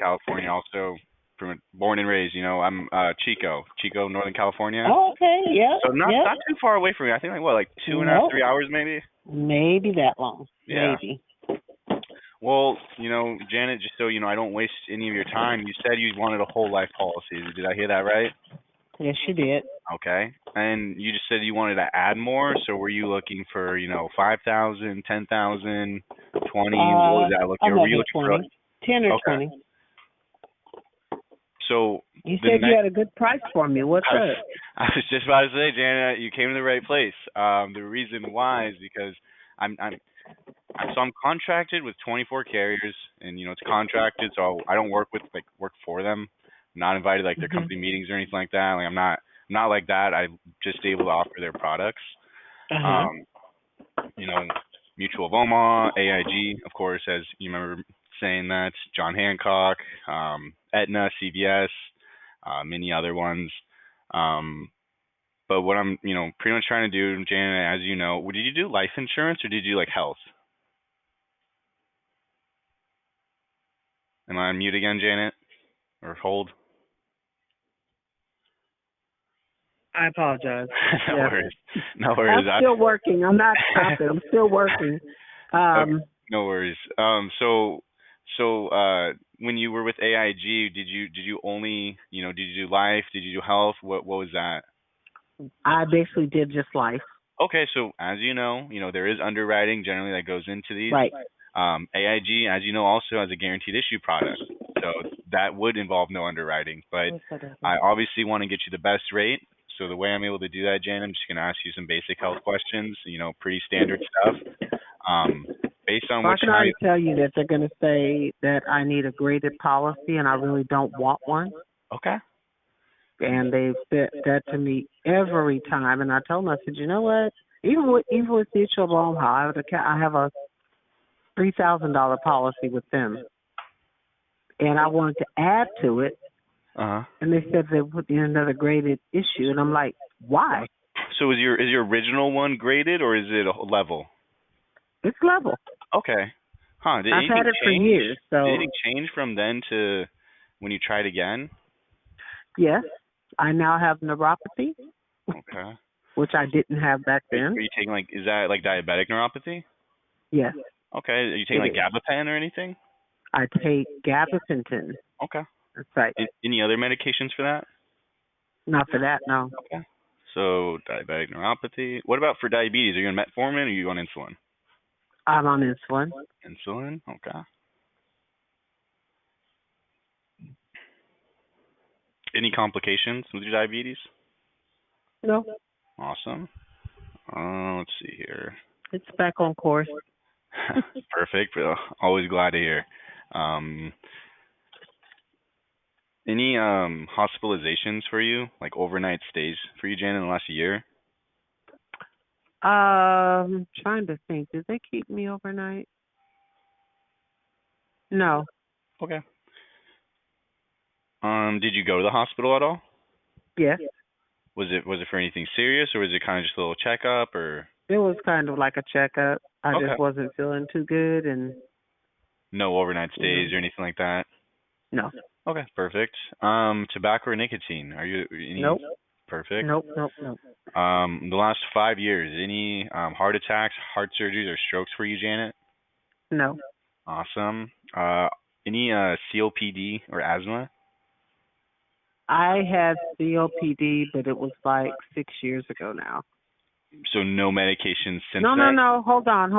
California. Also, from born and raised. I'm Chico, Northern California. Oh, okay. Yep. So not Yep. not too far away from me. I think like what, like 2.5, Nope. 3 hours maybe. Maybe that long. Yeah. Maybe. Well, Janet, just so I don't waste any of your time. You said you wanted a whole life policy. Did I hear that right? Yes, you did. Okay. And you just said you wanted to add more. So were you looking for 5,000, 10,000, 20? What was that looking? I'm Or were you looking looking for? 20. 10 or Okay. 20. So You the said you next. had a good price for me. What's I was, up? I was just about to say, Janet, you came to the right place. The reason why is because I'm contracted with 24 carriers, and it's contracted, so I don't work for them. I'm not invited like their Mhm. company meetings or anything like that. Like I'm not like that. I'm just able to offer their products. Uh-huh. Um, you know, Mutual of Omaha, AIG, of course, as you remember saying that, John Hancock, Aetna, CVS, many other ones. Um, but what I'm, pretty much trying to do, Janet, as you know, did you do life insurance or did you do like health? Am I on mute again, Janet? Or hold? I apologize. No Yes. worries. No I'm worries. still working. I'm not stopping. I'm still working. Okay, no worries. When you were with AIG, did you only, did you do life? Did you do health? What was that? I basically did just life. Okay, so as there is underwriting generally that goes into these. Right. AIG, as you know, also has a guaranteed issue product, so that would involve no underwriting. But I obviously want to get you the best rate. So the way I'm able to do that, Jan, I'm just going to ask you some basic health questions. Pretty standard stuff. Um, based on Well, I what can how already tell you that they're going to say that I need a graded policy, and I really don't want one. Okay. And they've said that to me every time. And I told them, I said, you know what? Even with Mutual of Omaha, I have a $3,000 policy with them, and I wanted to add to it, Uh huh. and they said they put in another graded issue, and I'm like, why? So is your original one graded or is it a level? It's level. Okay. Huh? Did I've anything had it for change? years, so Did anything change from then to when you tried again? yes, I now have neuropathy, Okay. which I didn't have back then. Are you taking is that like diabetic neuropathy? Yes, Okay. Are you taking it like is. gabapentin or anything? I take gabapentin. Okay. That's right. Any other medications for that? Not for that, no. Okay. So diabetic neuropathy. What about for diabetes? Are you on metformin or are you on insulin? I'm on insulin. Insulin. Okay. Any complications with your diabetes? No, Awesome. Let's see here. it's back on course. Perfect. Always glad to hear. Um, any hospitalizations for you, like overnight stays for you, Jan, in the last year? Trying to think. Did they keep me overnight? No. Okay. Did you go to the hospital at all? Yes. Was it for anything serious, or was it kind of just a little checkup, or? It was kind of like a checkup. I Okay. just wasn't feeling too good, and No overnight you know, stays or anything like that. no. Okay, perfect. Tobacco or nicotine? Are you any? Nope. Perfect. Nope. Nope. Nope. The last 5 years, any heart attacks, heart surgeries, or strokes for you, Janet? No. Awesome. Any COPD or asthma? I had COPD, but it was like 6 years ago now. So no medication since No, no, then? no. Hold on.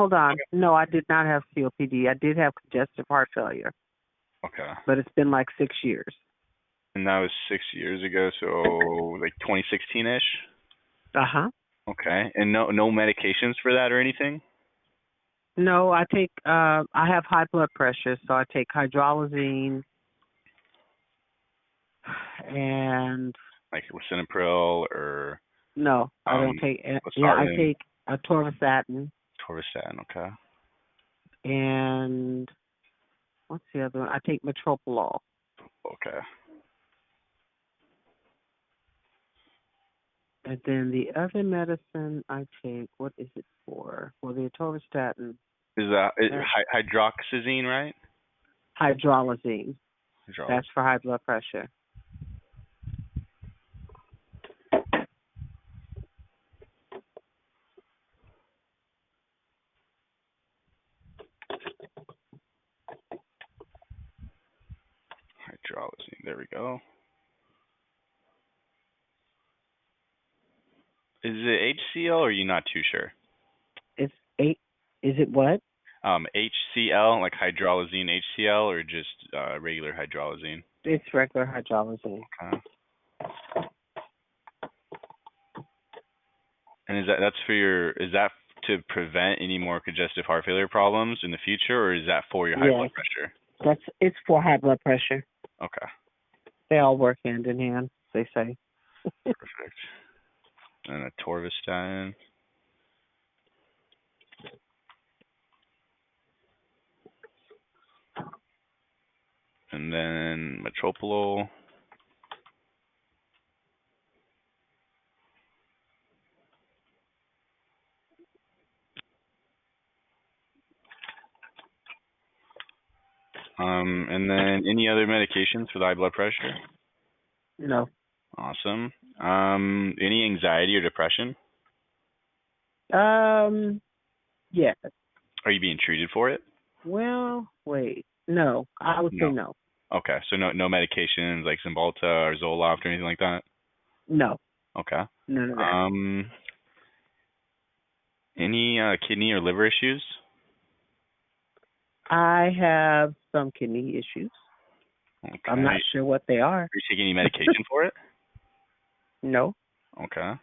No, I did not have COPD. I did have congestive heart failure, Okay. but it's been like 6 years. And that was 6 years ago, so like 2016-ish? Uh-huh. Okay. And no medications for that or anything? No, I have high blood pressure, so I take hydralazine and Like lisinopril or no, I don't take. Yeah, I losartan, take atorvastatin torvastatin, okay. and what's the other one? I take metoprolol. Okay. And then the other medicine I take, what is it for? Well, the atorvastatin, Is that uh, hydroxyzine, right? hydralazine. That's for high blood pressure. Hydralazine. There we go. Is it HCl or are you not too sure? It's 8. Is it what? HCl, like hydralazine HCl, or just regular hydralazine? It's regular hydralazine. Okay. And is that to prevent any more congestive heart failure problems in the future, or is that for your high blood pressure? It's for high blood pressure. Okay. They all work hand in hand, they say. Perfect. And a torvastatin. And then metoprolol. And then any other medications for the high blood pressure? No. Awesome. Any anxiety or depression? Yeah. Are you being treated for it? Well, wait. No. I would say no. Okay, so no medications like Cymbalta or Zoloft or anything like that? No. Okay. None of that. Any kidney or liver issues? I have some kidney issues. Okay. I'm not sure what they are. Are you taking any medication for it? No. Okay.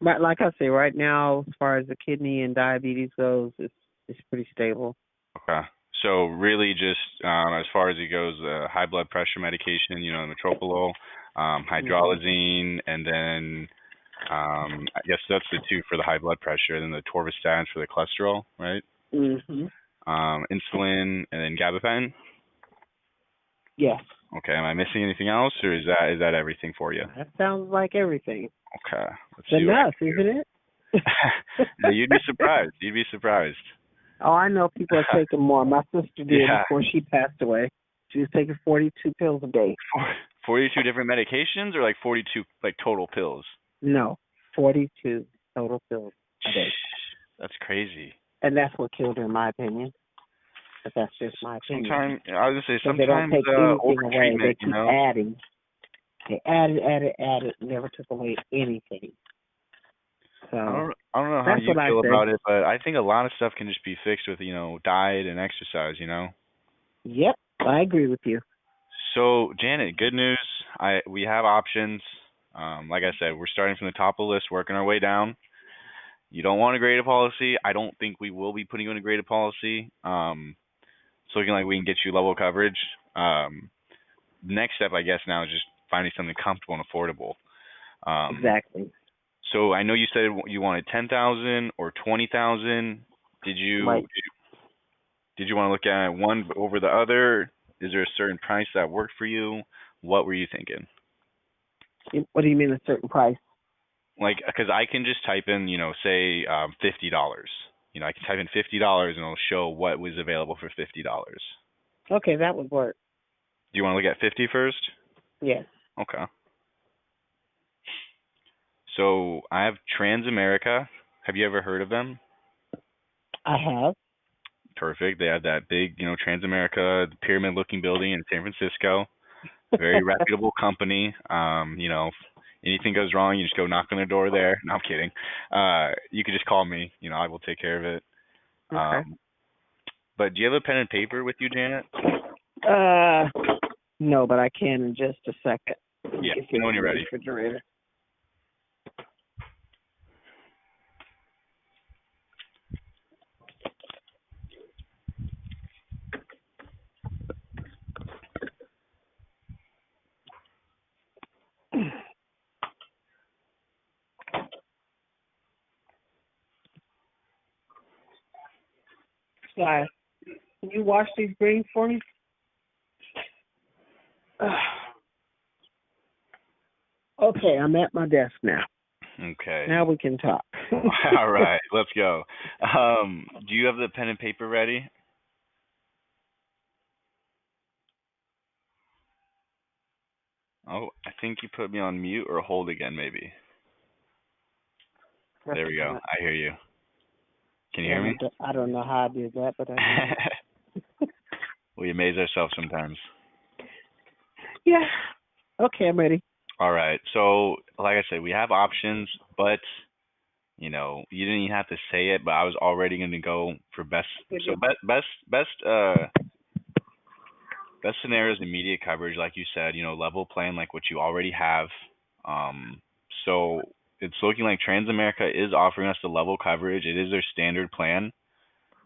But like I say, right now, as far as the kidney and diabetes goes, it's pretty stable. Okay. So really just as far as it goes, high blood pressure medication, metoprolol, hydralazine, and then I guess that's the two for the high blood pressure, and then the torvastatin for the cholesterol, right? Mhm. Insulin, and then gabapentin. Yes. Okay. Am I missing anything else, or is that everything for you? That sounds like everything. Okay. Let's It's see enough, isn't it? No, you'd be surprised. You'd be surprised. Oh, I know people are taking more. My sister did before she passed away. She was taking 42 pills a day. 42 different medications, or like 42 like total pills? No, 42 total pills a day. That's crazy. And that's what killed her, in my opinion. But that's just my opinion. Sometimes I was gonna say they don't take anything away. They keep adding. They added, never took away anything. So I don't know how you feel about it, but I think a lot of stuff can just be fixed with, diet and exercise, Yep, I agree with you. So, Janet, good news. We have options. Like I said, we're starting from the top of the list, working our way down. You don't want a graded policy. I don't think we will be putting you in a graded policy. It's looking like we can get you level coverage. Next step, I guess, now is just finding something comfortable and affordable. Exactly. So I know you said you wanted 10,000 or 20,000. Did you right. did you want to look at one over the other? Is there a certain price that worked for you? What were you thinking? What do you mean a certain price? Like, because I can just type in, say $50. I can type in $50 and it'll show what was available for $50. Okay, that would work. Do you want to look at 50 first? Yes. Okay. So I have Transamerica. Have you ever heard of them? I have. Perfect. They have that big, Transamerica, the pyramid-looking building in San Francisco. Very reputable company. If anything goes wrong, you just go knock on their door there. No, I'm kidding. You could just call me. I will take care of it. Okay. But do you have a pen and paper with you, Janet? No, but I can in just a second. Yeah, when you're ready. Refrigerator. Can you wash these greens for me? Okay, I'm at my desk now. Okay. Now we can talk. All right, let's go. Do you have the pen and paper ready? Oh, I think you put me on mute or hold again, maybe. There we go. I hear you. Can you hear me? I don't know how I did that, but I did. We amaze ourselves sometimes. Yeah. Okay, I'm ready. All right. So, like I said, we have options, but you didn't even have to say it, but I was already going to go for best. So, best scenarios in media coverage, like you said, level plan like what you already have. Um, so it's looking like Transamerica is offering us the level coverage. It is their standard plan.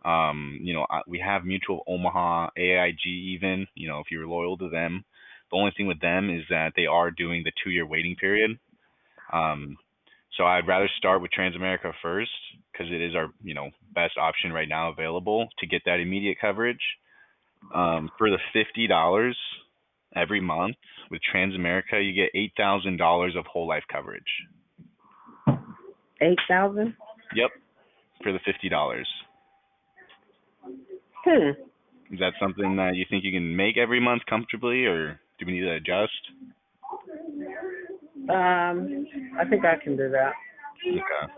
We have Mutual of Omaha, AIG even, if you're loyal to them. The only thing with them is that they are doing the 2-year waiting period. Um, so I'd rather start with Transamerica first because it is our, best option right now available to get that immediate coverage. For the $50 every month with Transamerica, you get $8,000 of whole life coverage. 8,000. Yep, for the $50. Is that something that you think you can make every month comfortably, or do we need to adjust? I think I can do that. Okay.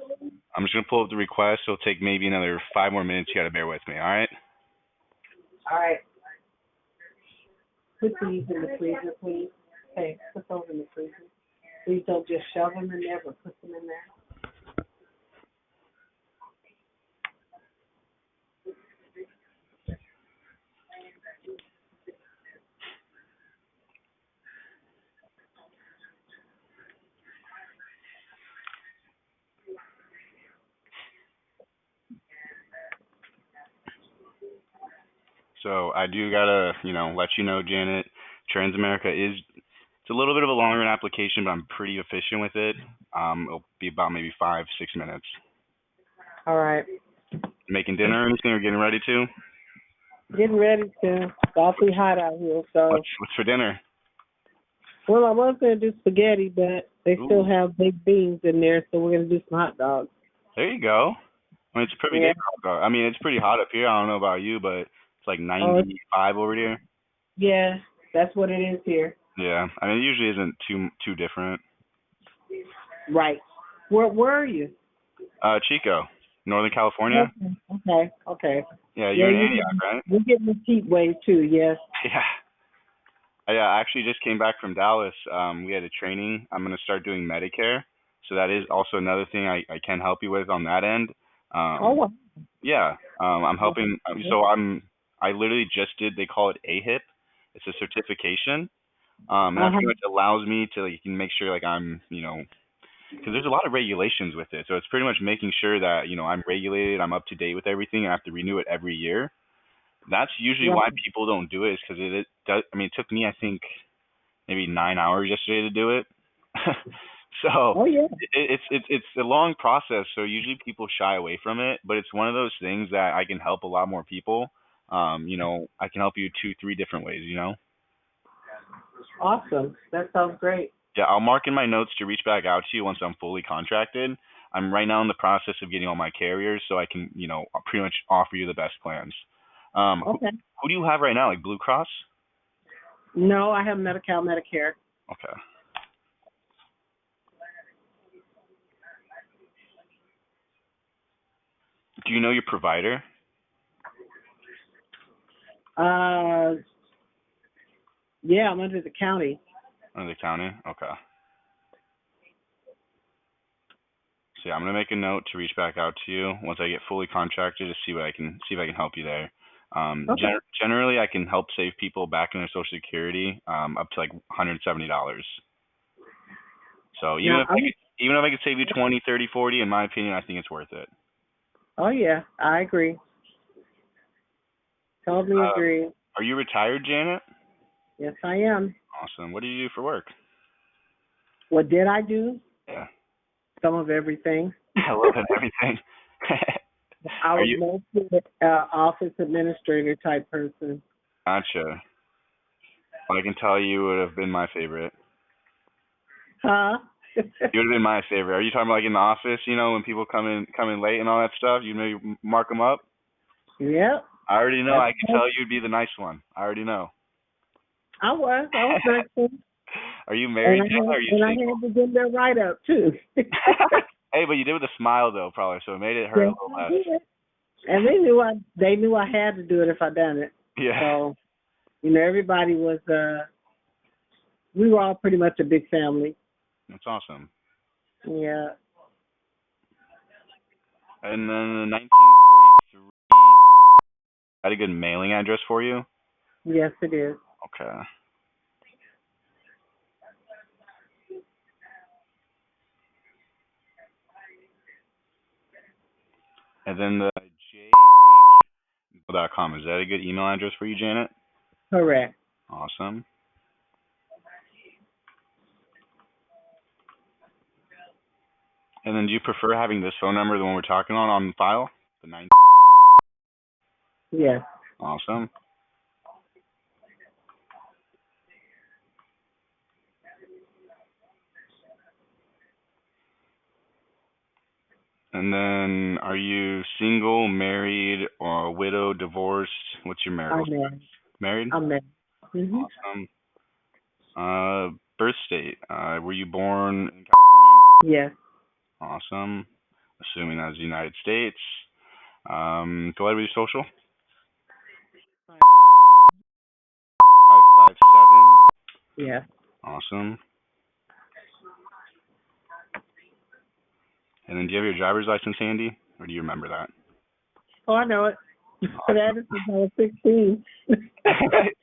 I'm just gonna pull up the request. It'll take maybe another 5 more minutes. You gotta bear with me, all right? All right. Put these in the freezer, please. Hey, put those in the freezer. Please don't just shove them in there, but put them in there. So I do gotta, let you know, Janet, Transamerica it's a little bit of a longer application, but I'm pretty efficient with it. It'll be about maybe 5-6 minutes. All right. Making dinner or anything, or getting ready to? Getting ready to. It's awfully hot out here, so. What's for dinner? Well, I was going to do spaghetti, but they still have baked beans in there, so we're going to do some hot dogs. There you go. I mean, it's a perfect day for hot dog. I mean, it's pretty hot up here. I don't know about you, but it's like 95 over here. Yeah, that's what it is here. Yeah, I mean, it usually isn't too different. Right. Where are you? Chico, Northern California. Okay. Yeah, you're in Antioch, right? We're getting the heat wave too. Yes. Yeah. I actually just came back from Dallas. We had a training. I'm gonna start doing Medicare, so that is also another thing I can help you with on that end. Wow. Yeah. I'm helping. So I literally just did. They call it AHIP. It's a certification. And that pretty much allows me to you can make sure I'm because there's a lot of regulations with it. So it's pretty much making sure that I'm regulated, I'm up to date with everything. I have to renew it every year. That's usually why people don't do it, is because it does. I mean, it took me I think maybe 9 hours yesterday to do it. So it's a long process. So usually people shy away from it, but it's one of those things that I can help a lot more people. I can help you 2-3 different ways. Awesome. That sounds great. Yeah, I'll mark in my notes to reach back out to you once I'm fully contracted. I'm right now in the process of getting all my carriers, so I can, pretty much offer you the best plans. Okay. Who do you have right now? Like Blue Cross? No, I have Medi-Cal, Medicare. Okay. Do you know your provider? Yeah, I'm under the county. Under the county? Okay. So yeah, I'm gonna make a note to reach back out to you once I get fully contracted to see if I can help you there. Generally, I can help save people back in their Social Security up to like $170. So even if I could save you 20, 30, 40, in my opinion, I think it's worth it. Oh yeah, I agree. Totally agree. Are you retired, Janet? Yes, I am. Awesome. What do you do for work? What did I do? Yeah. Some of everything. A little bit of everything. I was mostly an office administrator type person. Gotcha. Well, I can tell you would have been my favorite. Huh? You would have been my favorite. Are you talking about like in the office, when people come in late and all that stuff? You maybe mark them up? Yep. I already know. I can tell you'd be the nice one. I already know. I was nice. Are you And married, I Jayla, or had are you and I single? had to give their write up too. Hey, but you did with a smile though, probably, so it made it hurt a Yes, little I less. did. And they knew I had to do it if I done it. Yeah, So, everybody was we were all pretty much a big family. that's awesome. Yeah. And then in 1943, had a good mailing address for you. Yes, it is. Okay. And then the jh.com, is that a good email address for you, Janet? Correct. Awesome. And then do you prefer having this phone number, the one we're talking on file? The nine. Yes. Awesome. And then are you single, married, or widow, divorced? What's your marital I'm status? married. Married? I'm married. Mhm. Awesome. Birth state. Were you born in California? Yes. Awesome. Assuming that's the United States. Go ahead with your social. 557. Yes. Awesome. And then do you have your driver's license handy, or do you remember that? Oh, I know it. Awesome. That is since I was 16.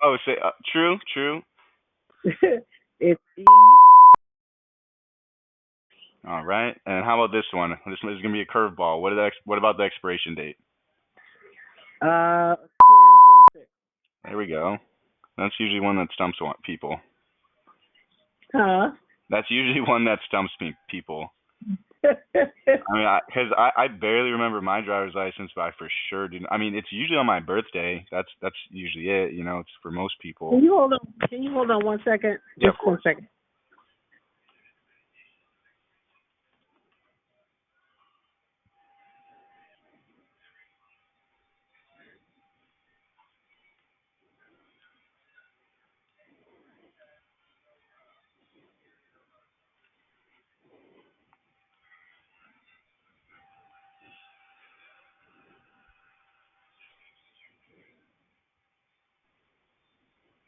Oh, say true, true. It's All right. And how about this one? This is gonna be a curveball. What about the expiration date? 10/26. There we go. That's usually one that stumps people. Huh? That's usually one that stumps people. I mean, I barely remember my driver's license, but I for sure do. I mean, it's usually on my birthday. That's usually it. It's for most people. Can you hold on 1 second? Yeah, of Just one course. second.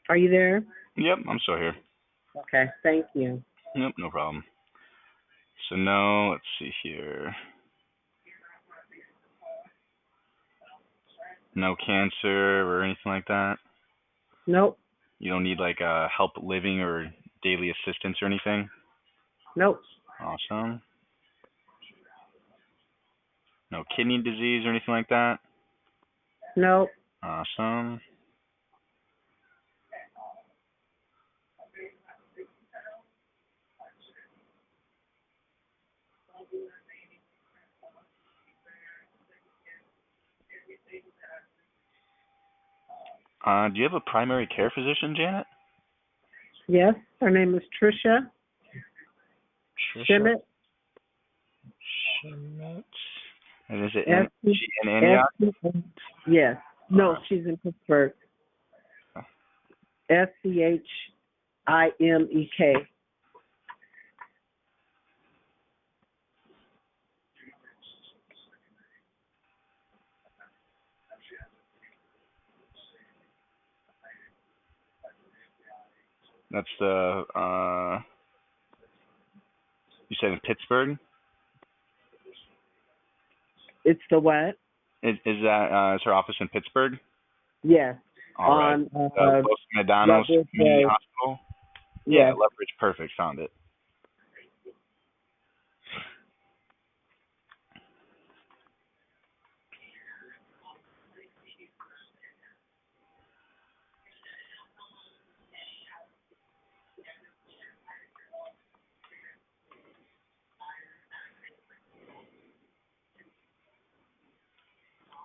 Are you there? Yep, I'm still here. Okay. Thank you. Yep, no problem. So no, let's see here. No cancer or anything like that. Nope. You don't need like help living or daily assistance or anything. Nope. Awesome. No kidney disease or anything like that. Nope. Awesome. Do you have a primary care physician, Janet? Yes. Her name is Trisha Trisha Schmidt. Schmidt. And is it S she in Antioch? Yes. No, Alright. she's in Pittsburgh. SCHIMEK. That's the you said in Pittsburgh? It's the what? Is her office in Pittsburgh? Yes. All right. On Los Medanos Love Community Way. Hospital? Yeah, Yes. Leverage. Perfect. Found it.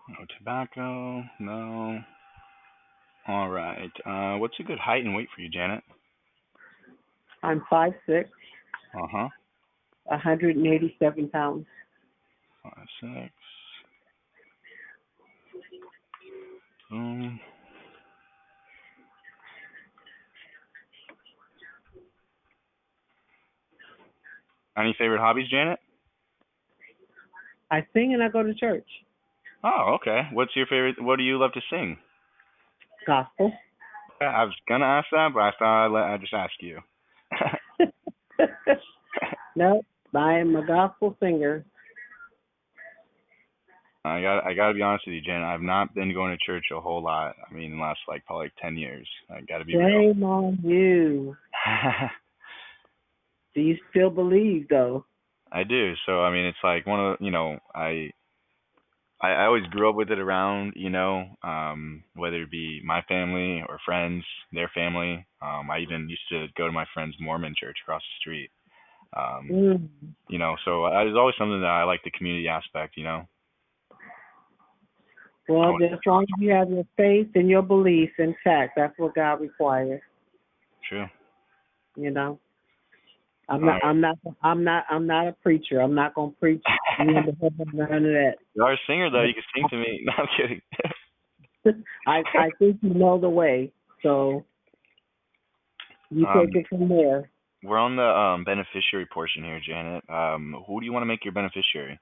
No tobacco. No. All right. What's a good height and weight for you, Janet? I'm 5'6", Uh-huh. 187 pounds. 5'6". Boom. Any favorite hobbies, Janet? I sing and I go to church. Oh, okay. What's your favorite? What do you love to sing? Gospel. I was gonna ask that, but I thought I'd just ask you. No, I am a gospel singer. I gotta be honest with you, Jen. I've not been going to church a whole lot. I mean, the last like probably 10 years. I gotta be real. Shame on you. Do you still believe though? I do. So I mean, it's like one of I always grew up with it around, whether it be my family or friends, their family. I even used to go to my friend's Mormon church across the street. Um, Mm. so there's always something that I like the community aspect. I Well, want just as long as you have your faith and your beliefs intact, that's what God requires. true. You know, I'm All not, right. I'm not, I'm not, I'm not a preacher. I'm not gonna preach you into heaven, none of that. You are a singer though. You can sing to me. No, I'm kidding. I think you know the way, so you um, take it from there. we're on the beneficiary portion here, Janet. Who do you want to make your beneficiary?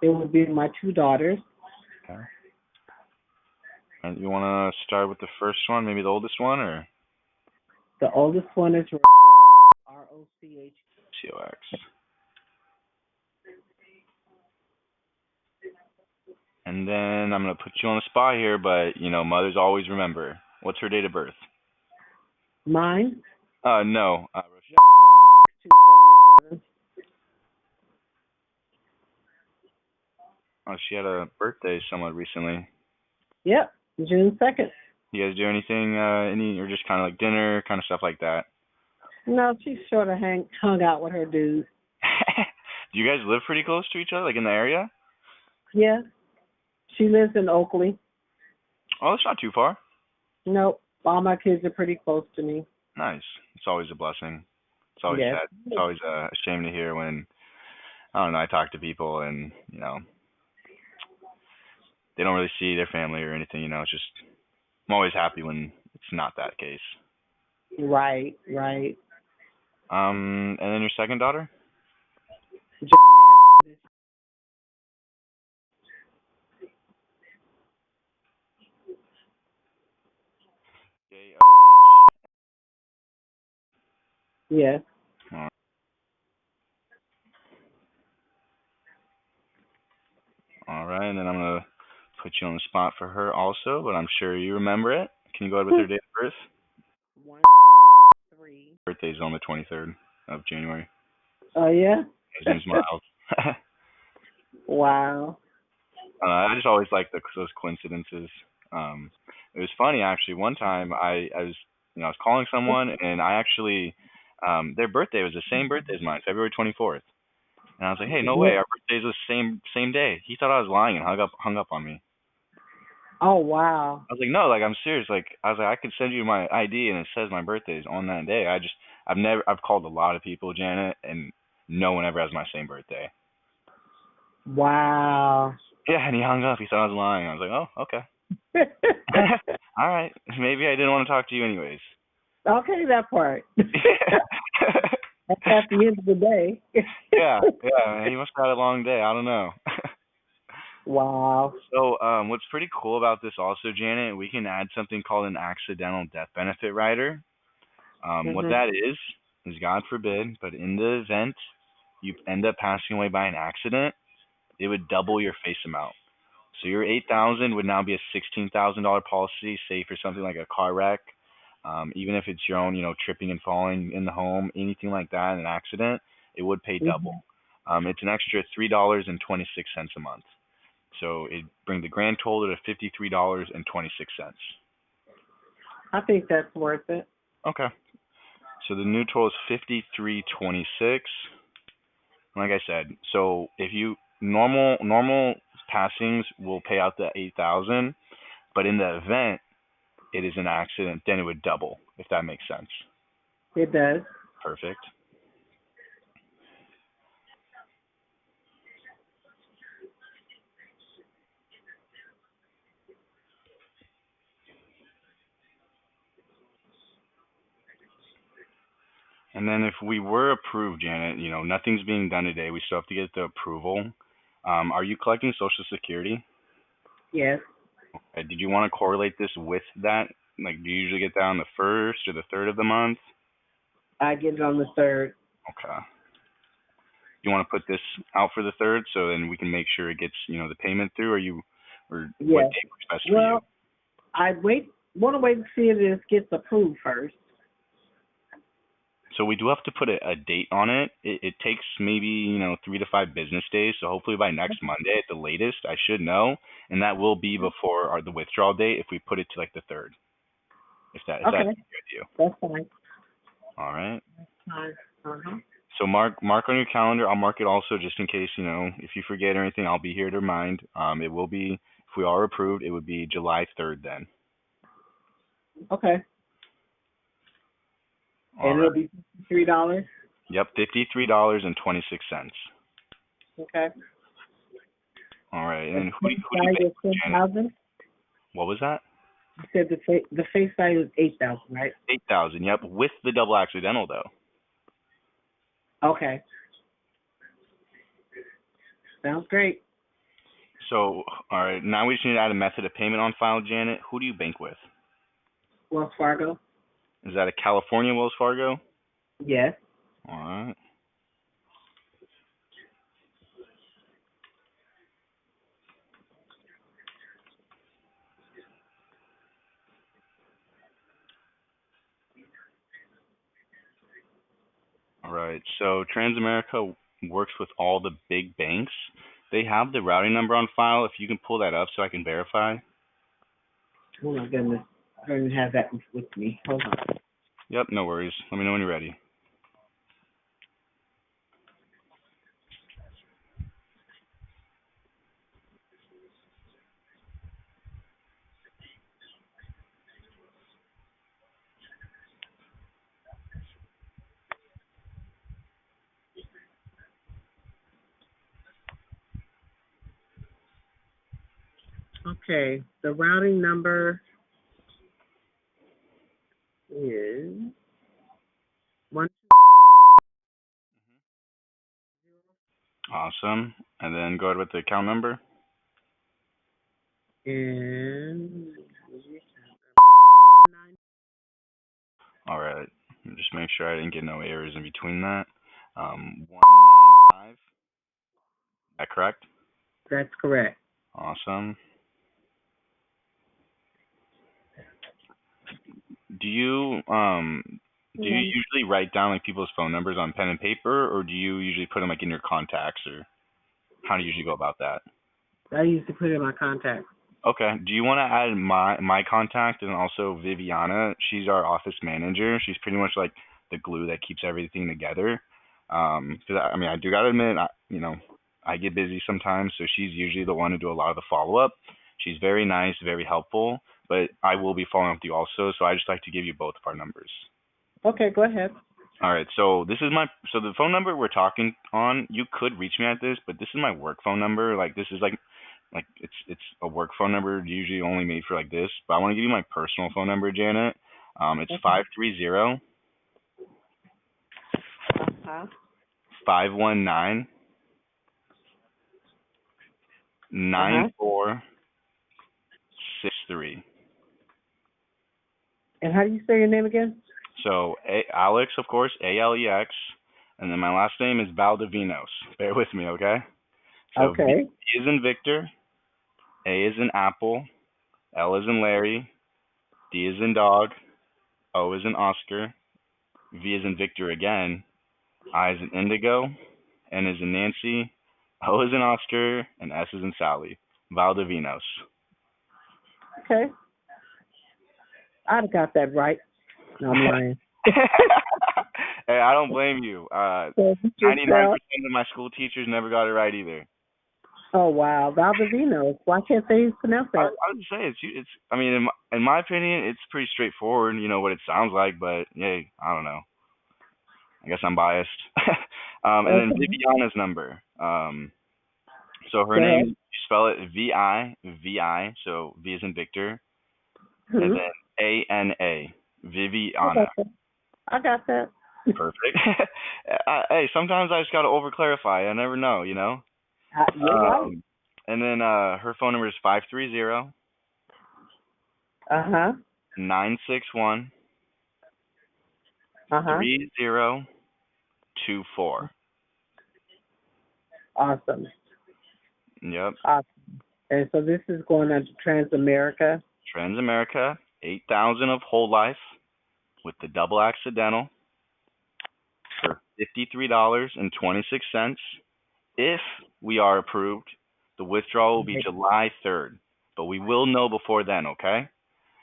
It would be my two daughters. Okay. And you want to start with the first one, maybe the oldest one, or The oldest one is Rochelle, Roch. COX? And then I'm gonna put you on the spot here, but mothers always remember. What's her date of birth? Mine, No. Rochelle. Rochelle, 277. Oh, she had a birthday somewhat recently. Yep, June 2nd. You guys do anything, or just kind of like dinner, kind of stuff like that? No, she sort of hung out with her dude. Do you guys live pretty close to each other, like in the area? Yeah, she lives in Oakley. Oh, that's not too far. Nope, all my kids are pretty close to me. Nice. It's always a blessing. It's always Yes. sad. It's always a shame to hear when I don't know. I talk to people and they don't really see their family or anything. It's just I'm always happy when it's not that case. Right, right. And then your second daughter? Johnette. Joh. Yes. All right, and then I'm gonna put you on the spot for her also, but I'm sure you remember it. Can you go ahead with her date of birth? 123. Birthday's on the 23rd of January. Oh yeah. His name's Miles. Wow. I just always like those coincidences. Um, it was funny actually. One time I was I was calling someone and I actually their birthday was the same birthday as mine, February 24th. And I was like, hey, no way, our birthdays the same day. He thought I was lying and hung up on me. Oh wow. I was like, no, like I'm serious. Like I was like, I could send you my ID and it says my birthday is on that day. I've called a lot of people, Janet, and no one ever has my same birthday. Wow. Yeah, and he hung up. He thought I was lying. I was like, oh, okay. All right. Maybe I didn't want to talk to you anyways. Okay, that part. That's at the end of the day. Yeah, man. He must have had a long day. I don't know. Wow. So, what's pretty cool about this also, Janet, we can add something called an accidental death benefit rider. What Mhm. that is God forbid, but in the event you end up passing away by an accident, it would double your face amount. So your 8,000 would now be a $16,000 policy, say for something like a car wreck, even if it's your own, tripping and falling in the home, anything like that, an accident, it would pay double. Mhm. It's an extra $3.26 a month. So it bring the grand total to $53.26. I think that's worth it. Okay. So the new total is 53.26. Like I said, so if you normal passings will pay out the 8,000, but in the event it is an accident, then it would double, if that makes sense. It does. Perfect. And And then if we were approved, Janet, nothing's being done today. We still have to get the approval. Are you collecting Social Security? Yes. Did you want to correlate this with that? Like, do you usually get that on the first or the third of the month? I get it on the 3rd. Okay. You want to put this out for the third, so then we can make sure it gets, the payment through, or what Yes. date works best for you? Well, I want to wait to see if this gets approved first. So we do have to put a date on it. It takes maybe 3 to 5 business days. So hopefully by next Monday at the latest, I should know, and that will be before the withdrawal date if we put it to like the third. If that's Okay. good with you. That's fine. All right. Fine. Uh-huh. So mark on your calendar. I'll mark it also just in case if you forget or anything. I'll be here to remind. It will be, if we are approved, it would be July 3rd then. Okay. All And right. it'll be $53? Yep, $53.26. Okay. All right. And who do you Value pay is for, Janet? 10,000? What was that? You said the face value is 8,000, right? 8,000. Yep, with the double accidental though. Okay. Sounds great. So, all right. Now we just need to add a method of payment on file, Janet. Who do you bank with? Wells Fargo? Is that a California Wells Fargo? Yes. All right. All right. So Transamerica works with all the big banks. They have the routing number on file. If you can pull that up so I can verify. Oh my goodness. I don't even have that with me. Hold on. Yep, no worries. Let me know when you're ready. Okay. The routing number is one Awesome. And then go ahead with the account number. and All right. Just make sure I didn't get no errors in between that. 195. Is that correct? That's correct. Awesome. Do you usually write down like people's phone numbers on pen and paper, or do you usually put them like in your contacts, or how do you usually go about that? I used to put in my contact. Okay. Do you want to add my contact and also Viviana? She's our office manager. She's pretty much like the glue that keeps everything together. 'Cause I do gotta admit, I get busy sometimes, so she's usually the one to do a lot of the follow up. She's very nice, very helpful, but I will be following up with you also. So I just like to give you both of our numbers. Okay, go ahead. All right. So the phone number we're talking on. You could reach me at this, but this is my work phone number. Like this is like it's a work phone number usually only made for like this. But I want to give you my personal phone number, Janet. It's Okay. 530 Uh-huh. 519 Uh-huh. 9463. And how do you say your name again? So Alex, of course, Alex, and then my last name is Valdovinos. Bear with me, okay? So V Okay. is in Victor, A is in Apple, L is in Larry, D is in Dog, O is in Oscar, V is in Victor again, I is in Indigo, N is in Nancy, O is in Oscar, and S is in Sally. Valdovinos. Okay. I'd have got that right. No, I'm lying. Hey, I don't blame you. So you just 99% of my school teachers never got it right either. oh wow, Valdovinos. Why can't they pronounce I, that? I would say it's. I mean, in my opinion, it's pretty straightforward. You know what it sounds like, but hey, I don't know. I guess I'm biased. And then Okay. Viviana's number. So her Go name, ahead. you spell it V-I, so V is in Victor, and Hmm. then A-N-A, I Viviana. got that. I got that. Perfect. Hey, sometimes I just gotta over clarify. I never know, you know. You're right. And then her phone number is 530 Uh-huh. 961 Uh-huh. 3024. Awesome. Yep. Awesome. And so this is going on to Transamerica. Transamerica, 8,000 of whole life with the double accidental for $53.26. If we are approved, the withdrawal will be Okay. July 3rd, but we will know before then, okay?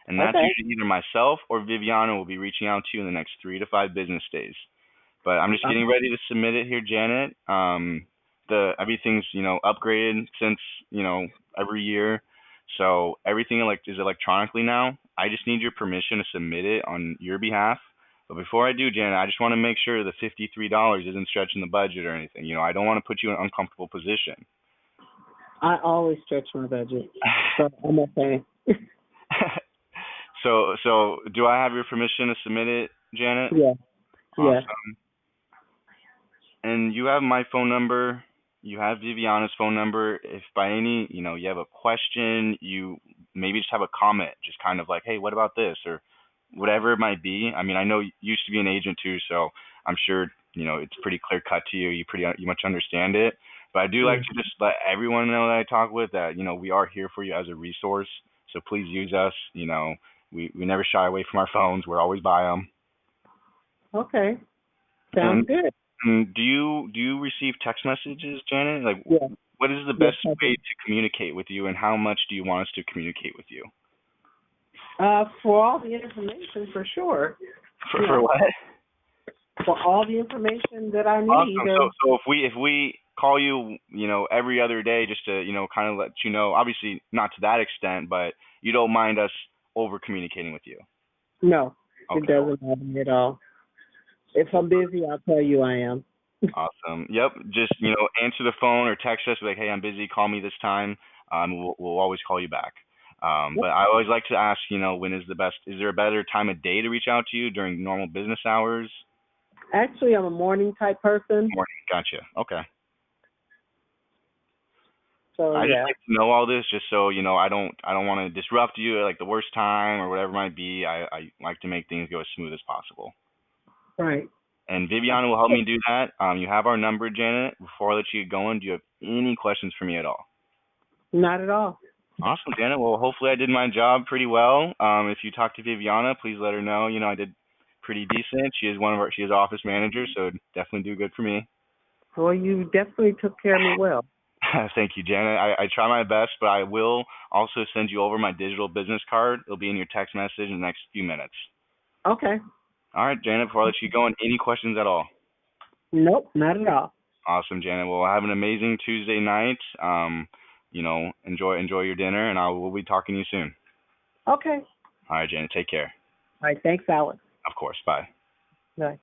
And that's Okay. usually either myself or Viviana will be reaching out to you in the next 3 to 5 business days. But I'm just getting ready to submit it here, Janet. The everything's upgraded since every year, so everything is electronically now. I just need your permission to submit it on your behalf. But before I do, Janet, I just want to make sure the $53 isn't stretching the budget or anything. I don't want to put you in an uncomfortable position. I always stretch my budget, so I'm okay. So do I have your permission to submit it, Janet? Yeah. Yeah. Awesome. And you have my phone number. You have Viviana's phone number. If by any, you have a question, you maybe just have a comment, just kind of like, hey, what about this? Or whatever it might be. I mean, I know you used to be an agent too, so I'm sure, it's pretty clear cut to you. You much understand it. But I do like to just let everyone know that I talk with that, we are here for you as a resource. So please use us. We never shy away from our phones. We're always by them. Okay. And Sounds good. do you receive text messages, Janet? Like, Yeah. what is the Yes, best I way do. to communicate with you, and how much do you want us to communicate with you? For all the information, for sure. For what? For all the information that I need. Awesome. So if we call you, every other day, just to kind of let you know, obviously not to that extent, but you don't mind us over communicating with you. No, it Okay. doesn't matter me at all. If I'm busy, I'll tell you I am. Awesome. Yep. Just answer the phone or text us like, hey, I'm busy. Call me this time. We'll always call you back. But I always like to ask, when is the best? Is there a better time of day to reach out to you during normal business hours? Actually, I'm a morning type person. Morning. Gotcha. Okay. So I just yeah. like to know all this, just so I don't want to disrupt you at like the worst time or whatever it might be. I like to make things go as smooth as possible. Right. And Viviana will help me do that. You have our number, Janet. Before I let you get going, do you have any questions for me at all? Not at all. Awesome, Janet. Well, hopefully I did my job pretty well. If you talk to Viviana, please let her know. I did pretty decent. She is office manager, so definitely do good for me. Well, you definitely took care of me well. Thank you, Janet. I try my best, but I will also send you over my digital business card. It'll be in your text message in the next few minutes. Okay. All right, Janet. Before I let you go, any questions at all? Nope, not at all. Awesome, Janet. Well, have an amazing Tuesday night. Enjoy your dinner, and we'll be talking to you soon. Okay. All right, Janet. Take care. All right. Thanks, Alex. Of course. Bye. Bye.